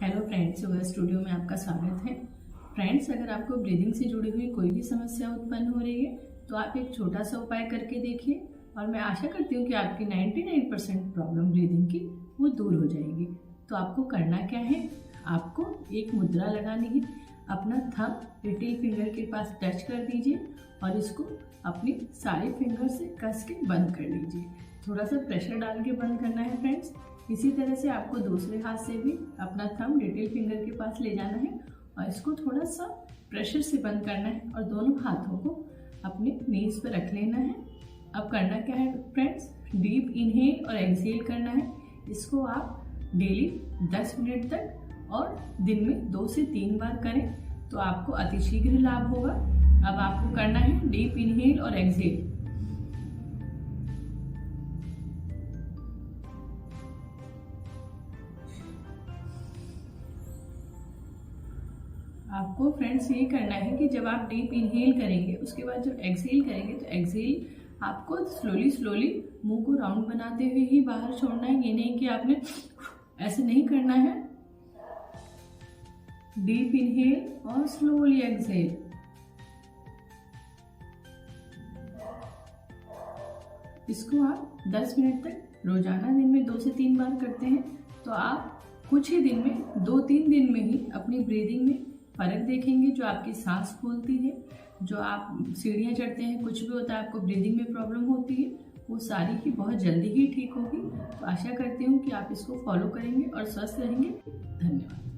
Hello friends, yoga studio में आपका स्वागत है। फ्रेंड्स, अगर आपको ब्रीदिंग से जुड़ी हुई कोई भी समस्या उत्पन्न हो रही है तो आप एक छोटा सा उपाय करके देखिए और मैं आशा करती हूँ कि आपकी 99% प्रॉब्लम ब्रीदिंग की वो दूर हो जाएगी। तो आपको करना क्या है, आपको एक मुद्रा लगानी है। अपना थंब लिटिल फिंगर के पास टच कर दीजिए और इसको अपनी सारे फिंगर से कस के बंद कर लीजिए। थोड़ा सा प्रेशर डाल के बंद करना है फ्रेंड्स। इसी तरह से आपको दूसरे हाथ से भी अपना थंब लिटिल फिंगर के पास ले जाना है और इसको थोड़ा सा प्रेशर से बंद करना है और दोनों हाथों को अपने नीज पर रख लेना है। अब करना क्या है फ्रेंड्स, डीप इनहेल और एक्सहेल करना है। इसको आप डेली 10 मिनट तक और दिन में 2 से 3 बार करें तो आपको अतिशीघ्र लाभ होगा। अब आपको करना है डीप इनहेल और एक्सहेल। आपको फ्रेंड्स ये करना है कि जब आप डीप इनहेल करेंगे उसके बाद जब एक्सहेल करेंगे तो एक्सहेल आपको स्लोली मुंह को राउंड बनाते हुए ही बाहर छोड़ना है। ये नहीं कि आपने ऐसे नहीं करना है। डीप इनहेल और स्लोली एक्सहेल। इसको आप 10 मिनट तक रोजाना दिन में 2 से 3 बार करते हैं तो आप कुछ ही दिन में 2-3 दिन में ही अपनी ब्रीदिंग में फर्क देखेंगे। जो आपकी सांस फूलती है, जो आप सीढ़ियाँ चढ़ते हैं, कुछ भी होता है आपको ब्रीदिंग में प्रॉब्लम होती है, वो सारी ही बहुत जल्दी ही ठीक होगी। तो आशा करती हूँ कि आप इसको फॉलो करेंगे और स्वस्थ रहेंगे। धन्यवाद।